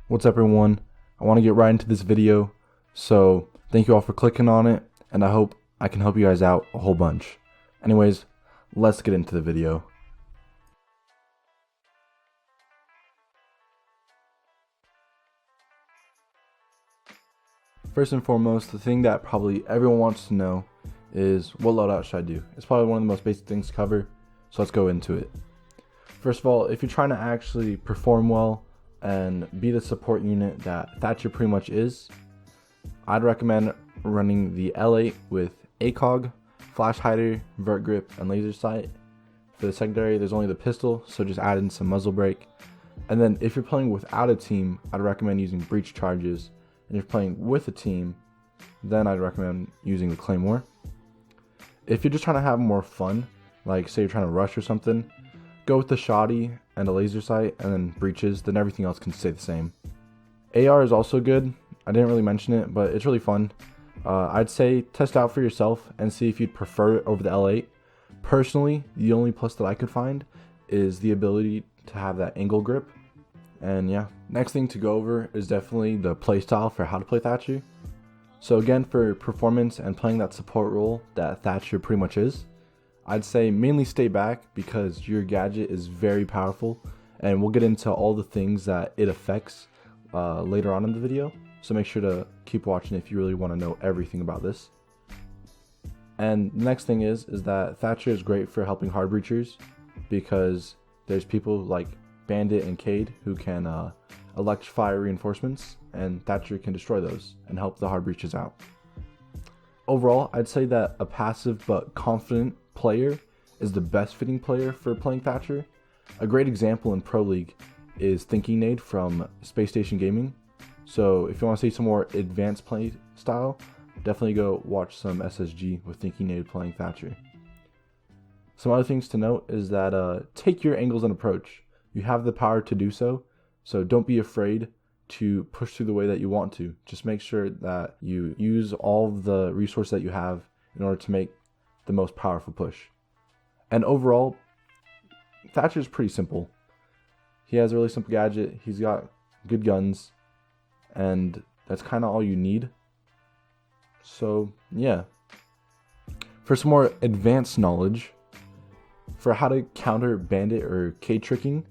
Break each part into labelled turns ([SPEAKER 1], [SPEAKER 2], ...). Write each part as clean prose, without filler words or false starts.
[SPEAKER 1] What's up everyone? I want to get right into this video, so thank you all for clicking on it, and I hope I can help you guys out a whole bunch. Anyways, let's get into the video. First and foremost, the thing that probably everyone wants to know is what loadout should I do? It's probably one of the most basic things to cover, so let's go into it. First of all, if you're trying to actually perform well and be the support unit that Thatcher pretty much is, I'd recommend running the L8 with ACOG, flash hider, vert grip, and laser sight. For the secondary, there's only the pistol, so just add in some muzzle brake. And then if you're playing without a team, I'd recommend using breach charges. And if you're playing with a team, then I'd recommend using the claymore. If you're just trying to have more fun, like say you're trying to rush or something, go with the shoddy and a laser sight and then breaches, then everything else can stay the same. AR is also good. I didn't really mention it, but it's really fun. I'd say test out for yourself and see if you'd prefer it over the L8. Personally, the only plus that I could find is the ability to have that angle grip. And yeah, next thing to go over is definitely the playstyle for how to play Thatcher. So again, for performance and playing that support role that Thatcher pretty much is, I'd say mainly stay back because your gadget is very powerful, and we'll get into all the things that it affects later on in the video. So make sure to keep watching if you really want to know everything about this. And the next thing is that Thatcher is great for helping hard breachers because there's people like Bandit and Cade who can electrify reinforcements, and Thatcher can destroy those and help the hard breaches out. Overall, I'd say that a passive but confident player is the best fitting player for playing Thatcher. A great example in Pro League is Thinking Nade from Space Station Gaming. So if you want to see some more advanced play style, definitely go watch some SSG with Thinking Nade playing Thatcher. Some other things to note is that take your angles and approach. You have the power to do so, so don't be afraid to push through the way that you want to. Just make sure that you use all of the resources that you have in order to make the most powerful push. And overall, Thatcher is pretty simple. He has a really simple gadget, he's got good guns, and that's kind of all you need. So yeah. For some more advanced knowledge, for how to counter bandit or K tricking,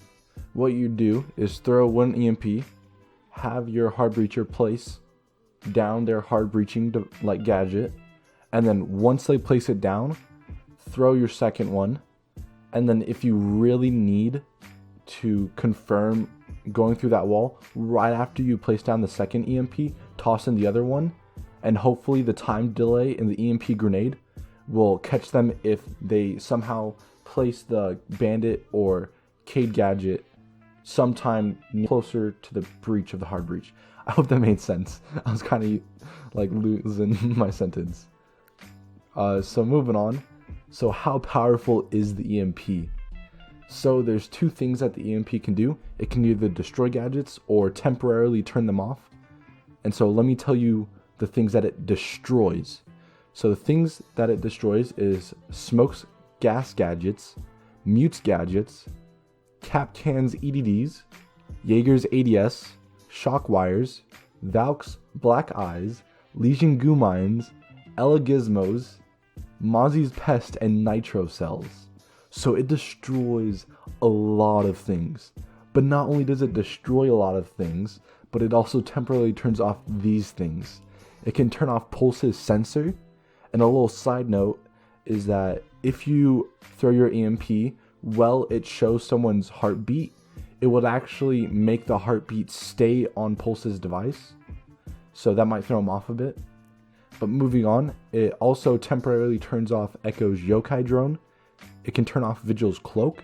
[SPEAKER 1] what you do is throw one EMP, have your hard breacher place down their hard breaching gadget, and then once they place it down, throw your second one. And then if you really need to confirm going through that wall, right after you place down the second EMP, toss in the other one, and hopefully the time delay in the EMP grenade will catch them if they somehow place the bandit or Cade gadget sometime closer to the breach of the hard breach. I hope that made sense. I was kind of like losing my sentence. So moving on. So how powerful is the EMP? So there's two things that the EMP can do. It can either destroy gadgets or temporarily turn them off. And so let me tell you the things that it destroys. So the things that it destroys is smokes gas gadgets, mutes gadgets, Capcan's EDDs, Jaeger's ADS, shock wires, Valk's black eyes, Legion goo mines, Ella gizmos, Mozzie's pest, and nitro cells. So it destroys a lot of things. But not only does it destroy a lot of things, but it also temporarily turns off these things. It can turn off Pulse's sensor. And a little side note is that if you throw your EMP while it shows someone's heartbeat, it would actually make the heartbeat stay on Pulse's device. So that might throw him off a bit. But moving on, it also temporarily turns off Echo's yokai drone. It can turn off Vigil's cloak.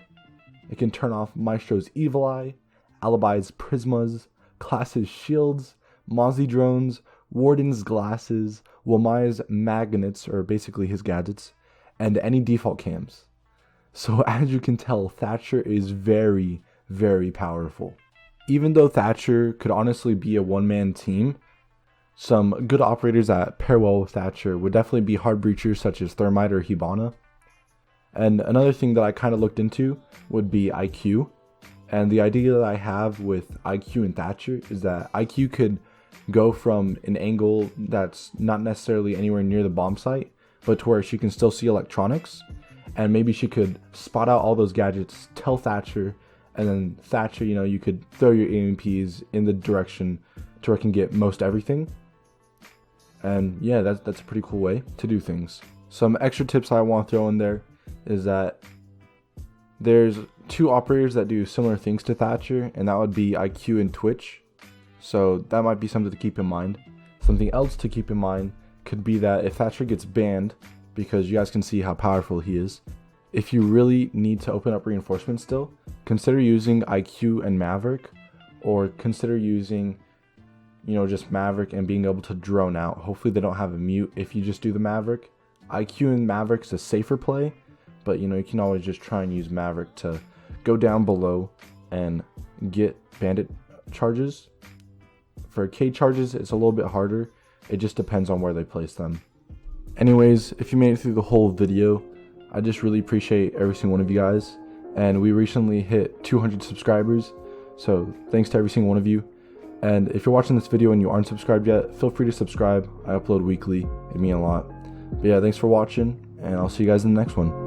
[SPEAKER 1] It can turn off Maestro's evil eye, Alibi's prismas, Class's shields, Mozzie drones, Warden's glasses, Wamai's magnets, or basically his gadgets, and any default cams. So as you can tell, Thatcher is very, very powerful. Even though Thatcher could honestly be a one-man team, some good operators that pair well with Thatcher would definitely be hard breachers such as Thermite or Hibana. And another thing that I kind of looked into would be IQ. And the idea that I have with IQ and Thatcher is that IQ could go from an angle that's not necessarily anywhere near the bomb site, but to where she can still see electronics, and maybe she could spot out all those gadgets, tell Thatcher, and then Thatcher, you could throw your EMPs in the direction to where it can get most everything. And yeah, that's a pretty cool way to do things. Some extra tips I want to throw in there is that there's 2 operators that do similar things to Thatcher, and that would be IQ and Twitch. So that might be something to keep in mind. Something else to keep in mind could be that if Thatcher gets banned, because you guys can see how powerful he is, if you really need to open up reinforcements still, consider using IQ and Maverick, or consider using just Maverick and being able to drone out. Hopefully they don't have a mute if you just do the Maverick. IQ and Maverick's a safer play, but you can always just try and use Maverick to go down below and get bandit charges. For K charges, it's a little bit harder. It just depends on where they place them. Anyways, if you made it through the whole video, I just really appreciate every single one of you guys. And we recently hit 200 subscribers, so thanks to every single one of you. And if you're watching this video and you aren't subscribed yet, feel free to subscribe. I upload weekly. It means a lot. But yeah, thanks for watching, and I'll see you guys in the next one.